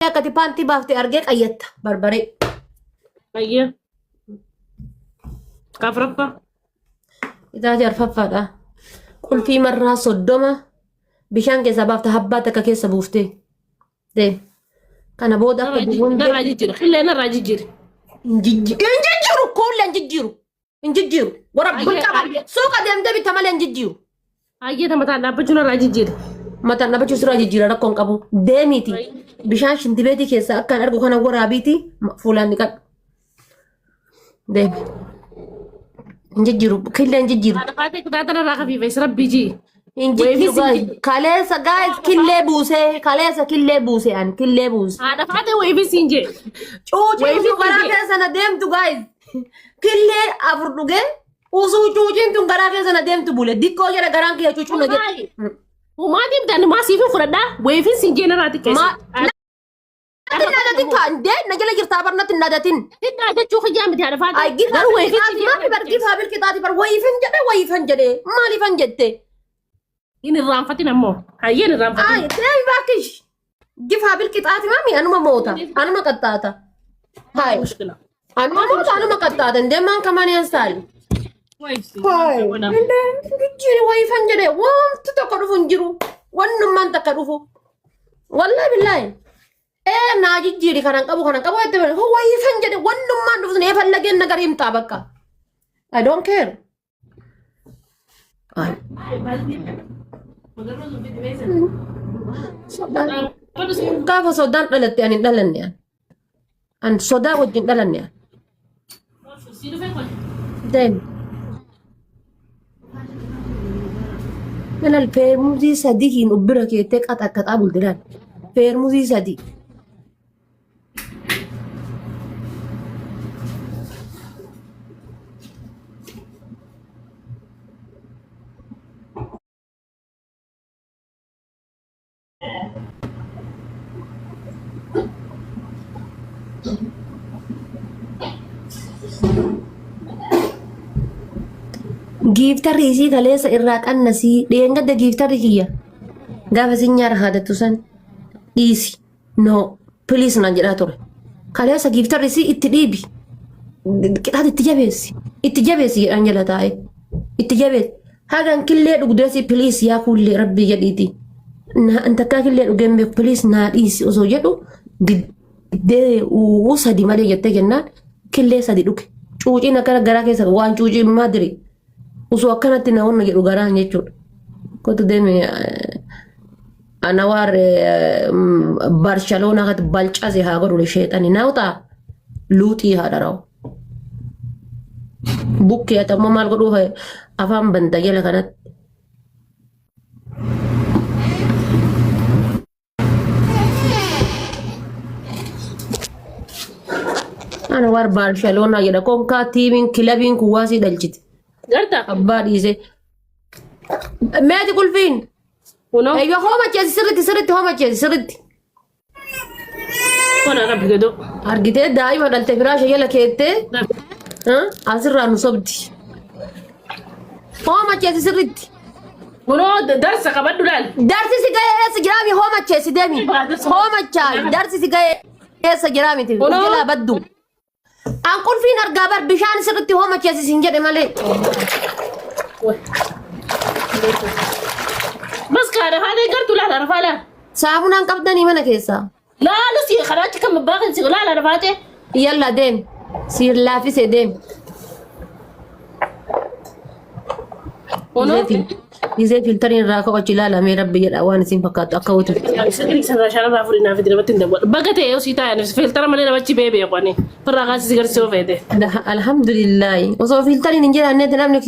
akkati paantii baaftee argee qayyatta barbaree. Ayya. Kafraffa. Itaati arfaffaadha. Qulfii marraa 30 bishaan keessaa baafta habbaa takka keessa buuftee. Deem. Kana booda akka bu'uun narraa jijjiira. Qillee narraa jijjiira. Injijjiiru kuulee injijjiiru. Injijjiiru. Warabbul qaba. Suuqa deemtee bitta malee injijjiiru. Ayyata mataan dhaabbachuu narraa jijjiira. Mataan dhaabbachuu sirraa jijjiira rakkoon qabu. Deemiiti. Bishaan shintibeetii keessaa akkaan argu kana waraabiiti fuulaan dhiqadhu. Deemi. Injijjiiru. Killee injijjiiru. Faatee kutaata narraa kafiifees rabbii jii. Injijjiiru kaleessa gaa'is killee buusee kaleessa killee buusee an killee buuse. Haadha faatee weefis hin jee. Cuuciin garaa keessa na deemtu gaa'is. Killee afur dhugee usuu cuuciin tun garaa keessa na deemtu bule dikkoo jedha garaan kiyya cuucuu na jedhe. Maatiif dhaan maasiifin fudhadhaa weefis hin jee narraa xiqqeessa. Nadatin kan deh najala jirta barna tin nadatin. Tidak ada cuci jam di hadapan. Ay gif Baru weefis kita mami bergif habil kita ti bar waifan jade malifan jette. ini rampatin ammo. Ayah ini rampatin. Ay deh bakish. Gif habil kita ti mami anuma mota anuma kattata. Hai. Mushkila. Anuma mota anuma kattata deh man kamani yang sal. Hai. Inde gijiri waifan jade wam tu takadu funjiru. Wannum man takadu fu. Wallahi billahi. Naa jijjiiri kanan qabu itti bane waifan jedhe wannummaan dhuftu nee fallageen nagar himtaa bakka. I don't care. Gaafa sodaan dhalatte ani hin dhalanne an. An sodaa wajjin dhalanne an. Deemi. Minal feermuuzii sadii hin ubbira keettee qaxaqqaxaa buldilaan. Feermuuzii sadii. Giiftarri isii kaleessa irraa qannasii dheengadda giiftarri kiyya gaafa sinyaara haadattu san dhiisi no piliis naan jedhaa ture kaleessa giiftarri isii itti dhiibi qixaat itti jabeessi jedhaan jala taa'e itti jabeessi hagan killee dhugdeessi piliis yaa kuullee rabbii jedhiiti takkaa killee dhugeen beeku piliis naa dhiisi osoo jedhu diddee sadi malee jettee jennaan killee sadi dhuge cuuciin akkana garaa keessa waan cuucii maadiri. Usu akkanatti na onna jedhu garaan jechuudha. Kotu deeme anawaar Barcelona kat balcase haa godhule sheexani naawta luuxii haa dharaa'u. Bukkee atamma maal godhuuf afaan banta jala kanatti. Anawaar Barcelona jedha konkaa tiimiin kilabiin kuwaasii dhalchiti. Garta. Abbaa dhiise. Meeti kulfiin. Kuno. Eeyyoo hooma ceesi sirritti hooma ceesi sirritti. Kuna rabbi gado. Argitee daa'ima dhalte firaasha jala keettee asirraa nu sobdi. Hooma ceesi sirritti. Kuno darsa qabaddu laal. Darsi si ga'ee eessa jiraami hooma ceesi deemi. Hooma chaayi darsi si ga'ee eessa jiraamiti. Jalaa baddu. An kulfiin argaa bar bishaan sirritti hooma ceesi sin jedhe malee. Maskaara haadha gartuu laala rafaala. Saamunaan qabdanii mana keessaa. Laalu si karaatti kan baaqan si laala rafaate. Yalla deem. Si laafisee deem. Kuno. Isee filtariin irraa ka'achi ilaalamee rabbi jedha waan isin fakkaatu akka wutu. Sirrii sana shaarraa fuudhinaa fi dirabatti hin dabalu. Baga ta'e osii taa'an filtara malee namachi beebee qonni. Firraa kaasisi garsiisuu feete. Alhamdulillahi. Osoo filtariin hin jiraannetti namni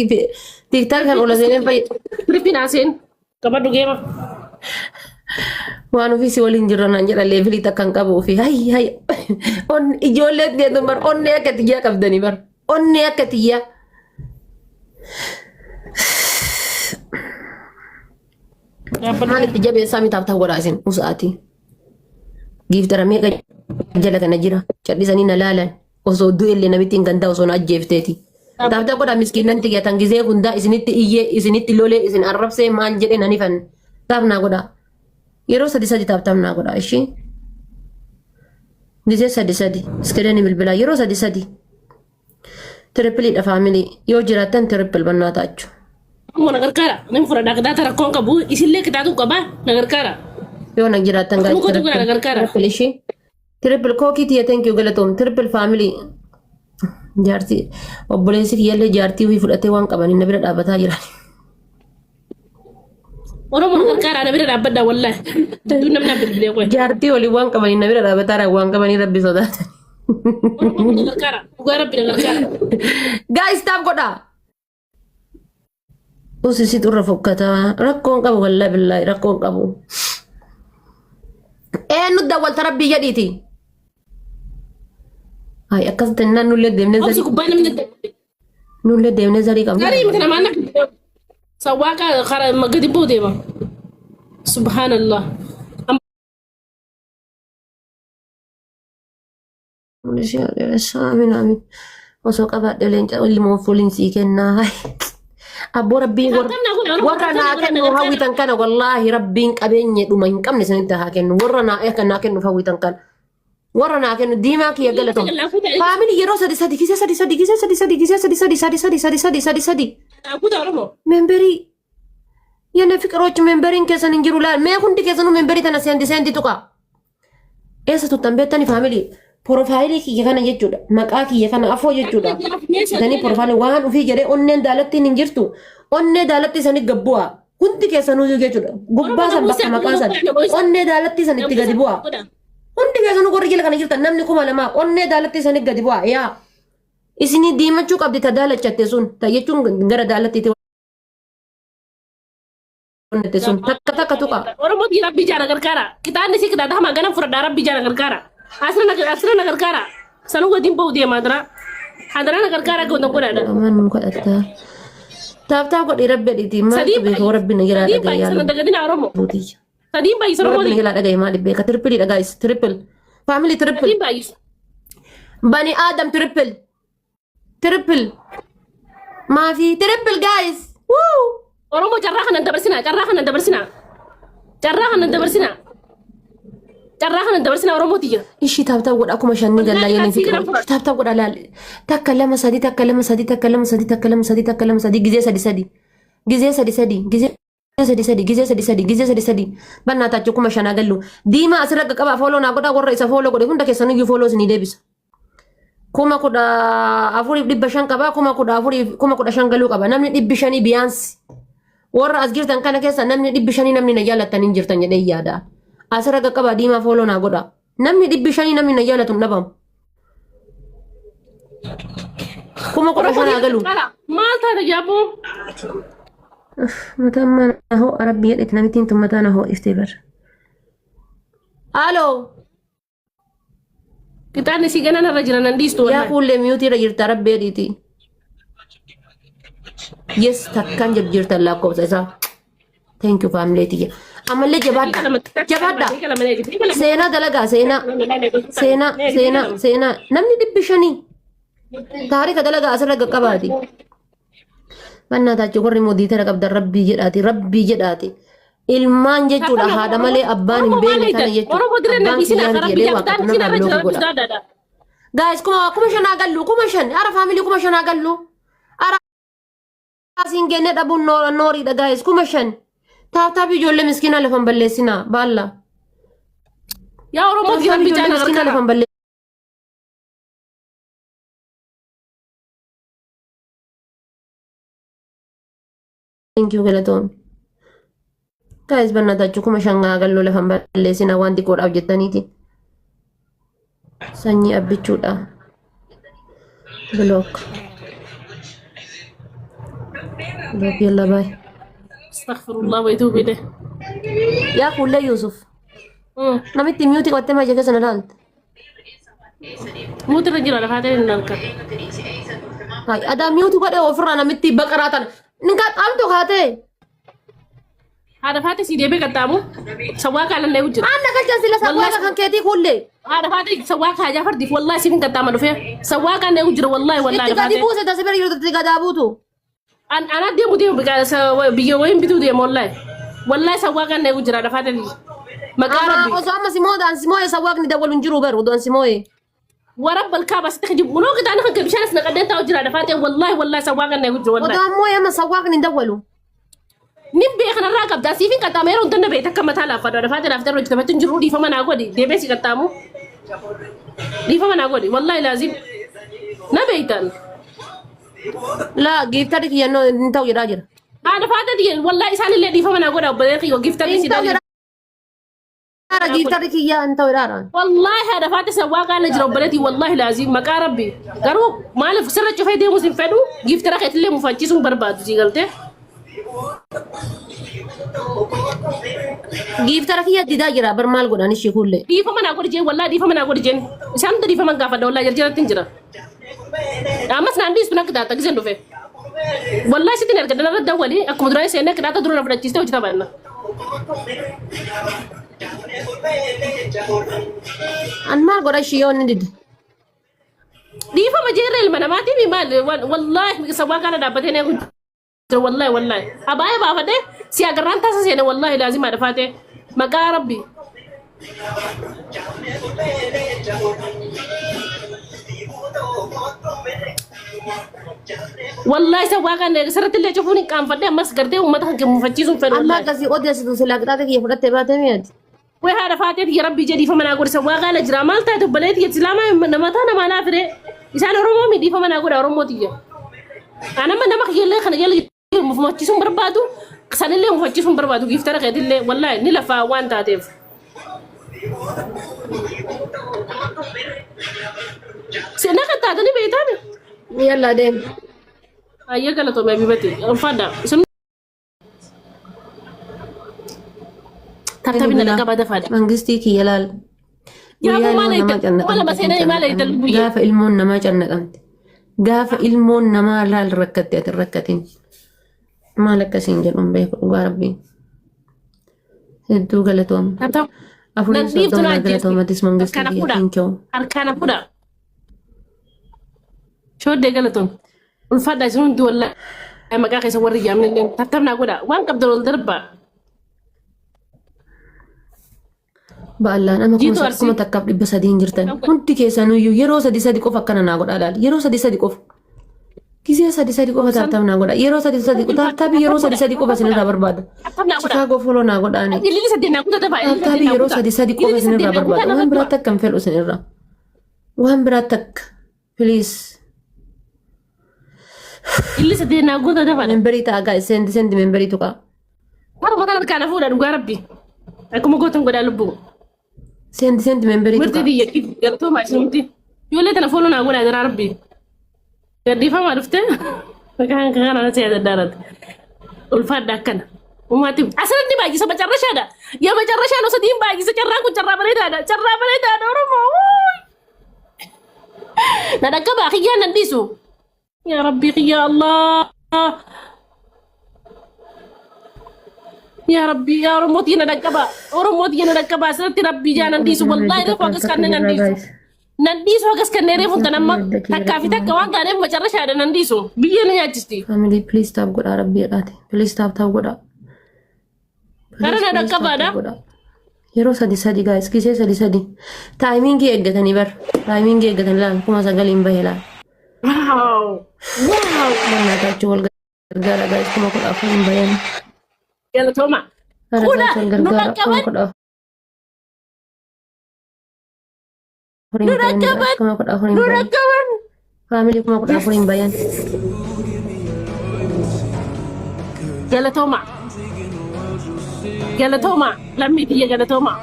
tiktaar kan ola seeneen fayyada. Filippinaasiin qabaddu geema. Waan ofiisi waliin jirra naan jedha leevilii takkan qabuu fi hay ijoollee deetu bar onnee akka tiyyaa qabdanii bar onnee akka tiyyaa. Maalitti jabeessaa mitaaf ta'uu godhaa isin usaati. Giiftara meeqa jala kana jira cadhisanii na laalan osoo du'ellee namitti hin gandaa osoo na ajjeefteeti. Taafta godhaa miskiinan xiyyatan gizee hundaa isinitti iyyee isinitti lolee isin arrabsee maal jedhee nani fan taaf naa godhaa. Yeroo sadi taaf naa godhaa ishee. Gizee sadi. Iskiriinii bilbilaa yeroo sadi. Tirippiliidha faamilii. Yoo jiraattan tirippil bannaa taachuu. Ammoo nagargaara. Namni fura dhaqdaa rakkoon qabu isillee kitaatu qabaa nagargaara. Yoo na jiraattan tirippil ishee. Tirippil kookii tiyya thank you galatoom. Tirippil faamilii. Jaartii obboleessi kiyyallee jaartii wii fudhatee waan qabaniin na bira dhaabbataa jiran. Oromoo nagargaara na bira dhaabbadhaa wallaahi. Duun namni bilbilee qoy. Jaartii olii waan qabaniin na bira dhaabbataa waan qabanii rabbi sodaata. Oromoo nagargaara. Dhugaa rabbi nagargaara. Guys taap godhaa. Usisi xurra fokkataa rakkoon qabu wallaahi billaahi rakkoon qabu. Nu dawwalta rabbii jedhiiti. Ay akkasitti naan nullee deemnee zarii. Obsi gubbaa namni dadhabde. Nullee deemnee zarii qabna. Zarii miti namaan akka sawwaaqa karaa gadi buu deema. Subhaanallah. Amiin. Osoo qabaadhe leenca ilmoo fuuliin sii kennaa. Abboo rabbiin warra naa kennu hawwitan kana wallaahi rabbiin qabeenya dhuma hin qabne sanitti haa kennu. Warra naa kennu hawwitan kana. Warra naa kennu diimaa kiyya galatoom. Faamilii yeroo sadi gisee sadi. Akuuta Oromoo. Memberii. Yanne fiqiroochi memberiin keessan hin jiru laal. Mee hundi keessanuu memberii tana seenti tuqa. Eessa tuttan beektani faamilii. Porofaayilii kiyya kana jechuudha. Maqaa kiyya kana afoo jechuudha. Isanii porofaayilii waan ufii jedhee onneen daalattiin hin jirtu. Onnee daalatti isanii gabbu'a. Hundi keessanuu jechuudha. Gubbaa san bakka maqaa san. Onnee daalatti isanitti gadi bu'a. Hundi keessanuu warri jala kana jirtan namni 2000 onnee daalatti isanii gadi bu'a. Yaa isinii diimachuu qabdi ta daalachatte sun. Ta jechuun gara daalattiitti sun. Takka tuqa. Oromoo di rabbi jaara gargaara. Kitaanni si kitaata hamaa ganam fudhadhaa rabbi jaara gargaara. Asirra nagargaara. Sanuu wadiin ba'u deemaa jira. Hadara nagargaara goota godhaadha. Amaan godhatta. Taaf godhi rabbi dhiiti. Maal beekoo rabbi na jala dhaga'ee yaala. Sadii dagadina Oromoo. Sadii baay'isa Oromoo. Rabbi na jala dhaga'ee maal beeka. Trippil dhagaa'is. Trippil. Faamilii trippil. Sadii baay'isa. Bani Adam trippil. Maafi trippil guys. Woo. Oromoo carraa kanan dabarsinaa. Carraa kanan dabarsinaa Oromooti jira. Ishi taaptaa godha akkuma shanni gallaa yoo nuti taaptaa godha laal. Takka lama sadi gizee sadi. Bannaa taachuu kuma shanaa gallu. Diimaa asirra qaba fooloo naa godha warra isa fooloo godhe hunda keessan iyyuu fooloo isinii deebisa. Kuma 4,500 qaba kuma 10,500 galuu qaba namni 500 biyaansi. Warra as jirtan kana keessa namni 500 namni na jaallattan hin jirtan jedhee yaada. Asirra qaba diimaa fooloo naa godha. Namni 500 namni na jaallatu hin dhabamu. Kuma 10,000 galu. Maal taate jaaboo? Mataan mana hoo Arabbii jedhetti namittiin tun mataan hoo iftee bara. Haaloo. Kitaanni si ganaan irra jiran nan dhiistu Yaa fuullee miyuutii irra jirta Arabbee jedhiiti. Yes takkaan jirtan lakkoofsa isaa. Thank you family tiyya. Ammallee jabaadha. Seenaa dalagaa seenaa. Namni 500. Taarika dalagaa asirra qaqqabaati. Bannaa taachuu warri moodiitara qabdan rabbii jedhaati. Ilmaan jechuudha haadha malee abbaan hin beekne kana jechuudha. Abbaan kiyyaan jedhee waaqatu nama halluu godha. Guys kuma shanaa gallu kuma shan ara faamilii kuma shanaa gallu. Ara asiin genne dhabuun nooriidha guys kuma shan. Taaptaap ijoollee miskiinaa lafan balleessinaa baalla. Yaa Oromoo fi rabbi jaala gargaara. Thank you galatoon. Guys bannaa taachuu kuma shangaa galloo lafan balleessinaa waan xiqqoodhaaf jettaniiti. Sanyii abbichuudha. Block yalla baay. Astaghfirullah wa atubu ilayh. Yaa fuullee Yuusuf. Namitti miyuutii qabattee maal jecha sana ilaalte. Muuti irra jira lafaa ta'e hin halkan. Adaa miyuutii godhee ofirraa namitti baqaraa tana. Ninka amtu kaatee. Haadha faate si deebee qaxxaamu sawwaa kaan illee hojjeta. Anna galchan sila sawwaa kan keetii kullee. Haadha faate sawwaa kaa jaafardiif wallahi siifin qaxxaama dhufee sawwaa kaan illee hojjeta wallahi itti gadi buuse tasibir yeroo itti gadaa buutu. Ana deemu biyya wayin bituu deemu wallahi sawwaa kaan illee hojjeta haadha faate Maqaa rabbi. Osoo amma simoo'ee sawaaqni dawwalu hin jiru baru odoon simoo'ee. ورب الكعبة ستخجب منو قد أنا خنك بشان سنة قد أنت وجرا دفاتي والله سواقا نيجي والله. Odoo ammoo amma sawaaqni dawwalu. نبي خنا راكب دا سيفين كتامير ونتنا بيتك كم تلا فدا دفاتي دفتر وجت بتن جرودي فما ناقودي دي بس كتامو دي فما ناقودي والله لازم نبيتن. لا giftari kiyya no hin ta'u jedhaa jira. أنا فاتت دي والله إنسان اللي دي فما ناقودي وبدرك وقفت لي سيدا. giftari kiyya hin ta'u jedhaa. والله هذا فاتت سواقا نجرب بلدي والله لازم مكا ربي. قالوا ما لف سرت شوفي دي مسلم فدو قفت لك اللي مفاتيسون برباد زي قلته. giftara kiyya didaa jira bar maal godhan ishee kulle. دي فما ناقودي جين والله دي فما ناقودي جين. إنسان دي فما قافة والله جرجرة تنجرة. أمس نانديس بنك دا تجزن دفع. والله ستين أركض أنا رد أولي أكو مدرسة سنة كده تدور نفرد تيستو جتابنا. An maal godha ishee yoo inni dide. دي فما جيرة المنامات دي مال والله سواء كان دابتين يقول والله أباي بابا ده سياقران تاسسين والله لازم أعرف فاته مقا ربي. والله سواء كان سرت اللي يشوفوني كان فده مس قرده وما تخن كمفتشون في Amma والله. akkasii odeessitu silaa qixaata kiyya fudhattee baatee mi'aati. وهذا فاتت يا ربي جدي فما نقول سواء قال جرامال تاتو بلد يتسلام نمتانا ما نافره إنسان رومو ميدي فما نقول رومو تيجي أنا ما نمخ يلا خنا يلا مفتشون بربادو كسان اللي مفتشون بربادو كيف ترى كده اللي والله نلفا وان تاتف سينا كتاتني بيتاني Yalla deem. أيه قال تو ما بيبتي فادا سن ترتبين لك بعد فادا Mangistii kiyya laal. يا Guyyaa أبو ما ilmoon ليت namaa ولا cannaqamte. مسينا ما ليت البوية Gaafa ilmoon namaa cannaqamte. Gaafa ilmoon namaa laal rakkatte ati rakkatin. Maal akkasiin jedhuun beeku dhugaa rabbiin. Hedduu galatooma. ترتب Afurii soddoma galatoomatis mangistii Harkaan kiyya fuudha. finca'u. Harkaan fuudha. Shoodee galatoon. Ulfaadhaa isin hundi wallaa. Maqaa keessa warri yaamne illee tartabnaa godha. Waan qabdan ol darbaa. Ba'allaan ama Jiitu arsii. kuma takkaaf 300 jirtan. Hundi keessanuyyuu yeroo sadi qofa akkana naa godha laal. Yeroo sadi qofa. Gisee sadi qofa tartaab naa godha. Yeroo sadi tartaabii yeroo sadi qofa sinirraa barbaada. Tartabnaa godha. Chicaagoo foloo naa godhaani. Ilili saddeennaa kutaa dafaa. Tartaabii yeroo sadi qofa sinirraa barbaada. Waan biraatti akka hin fedhu sinirraa. Waan biraatti akka. Please. Ilili saddeennaa kutaa dafaa. Memberii ta'a gaa'e sendi memberii tuqaa. Haruma kan harkaan fuudha dhugaa rabbi. Akkuma gootan godhaa lubbuu. Sendi memberii Mirti tuqaa. biyya galtooma isinumti. Ijoollee tana fooloo naa godhaa jira rabbi. Gaddiifamaa dhufte. Maqaan kana na siyaasa daaratti. Ulfaadhaa akkana. Uummaatiif asirratti baay'isa macarrashaadha. Yaa macarrashaan osoo diin baay'isa carraan kun carraa bareedaadha. Carraa bareedaadha Oromoo. Na dhaqqabaa kiyyaan nan dhiisu. Yaa Rabbi kiyya Allah. Yaa Rabbi yaa Oromootii na dhaqqabaa. Oromootii na dhaqqabaa asirratti Rabbi jaa nan dhiisu. Wallaahi reefu akkas kanneen nan dhiisu. Nan dhiisu akkas kanneen reefu tan amma takkaa fi takka waan taaneef macarrashaadha nan dhiisu. Biyya na nyaachisti. Family please taaf godhaa rabbii jedhaate. Please taaf godhaa. Kara na dhaqqabaadha. Yeroo sadi guys gisee sadi. Taayimiingii eeggatanii bar. Taayimiingii eeggatanii laal kuma sagaliin bahee laal. Wow. Wow. Mannaa taachuu wal gargaara guys kuma 14 hin bayan. Galatooma. Kana Kuna guys wal nu gargaara kuma dhaqqaban. 14 Nu dhaqqaban. kuma 14 hin Nu bayan. dhaqqaban. Family kuma 14 hin bayan. Galatooma. Galatooma. Lammii biyya galatooma.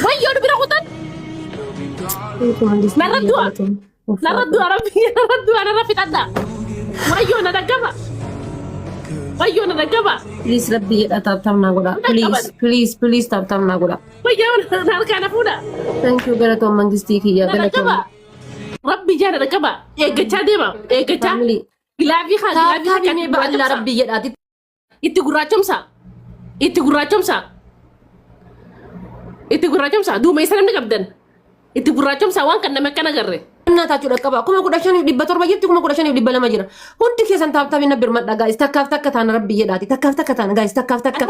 Wayyoo nu bira kutan. Narraddu arabbi narraddu anarra fixadha. Wayyoo na dhaqqaba. Wayyoo na dhaqqaba. Please rabbii jedha taaf naa godhaa. Please taaf naa godhaa. Wayyoo na harkaan fuudha. Thank you galatoom mangistii kiyya Na galatoom. dhaqqaba. Rabbi jaa na dhaqqaba. Eeggachaa deema. Eeggachaa. Family. Gilaafii haa gilaafii haa Taafii ba'allaa rabbii jedhaati. Itti gurraachomsa. Itti gurraachomsa. Itti gurraachomsa. Duuma isa namni qabdan. Itti gurraachomsa waan kan nama akkana garre. Naatachu dhaqqaba. Kuma 15,700 jirti, kuma 15,200 jira. Hundi keessan taaptaabina birmadha guys. Takkaaf takka taana rabbi jedhaati. Takkaaf takka taana guys. Takkaaf takka.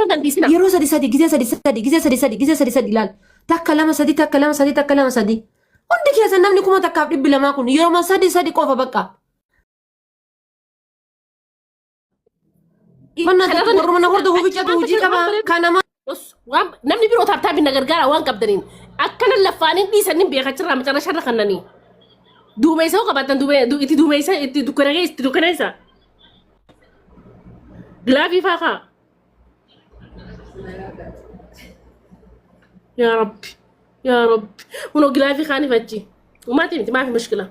Yeroo sadi gisee sadi laal. Takka lama sadi takka lama sadi takka lama sadi. Hundi keessan namni kuma takkaaf 200 kun yeroo sadi qofa bakka. Naatachu warra mana hordofu bichaatu hojii qaba. Kanama namni biroo taaptaabina gargaara waan qabdaniin akkana lafaaniin dhiisanii beekachirraa macarrasharra kannanii. Duumessa kok qabatan itti duumessa itti dukkaneessa. Gilaafii faa kaa. Yaa Rabbi. Yaa Rabbi. Kunoo gilaafii kaaniif achi. Uummaati miti maafi mushkila.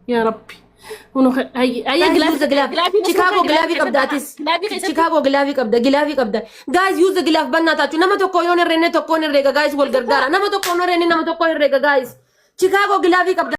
Yaa Rabbi. Ayya gilaafii. Chicago gilaafii qabdaatis. Chicago gilaafii qabda. Gilaafii qabda. Guys use the gilaaf bannaatachu. Nama tokko yoon herreenne tokkoon herreega guys wal gargaara. Nama tokkoon herreenne nama tokko herreega guys. Chicago gilaafii qabda.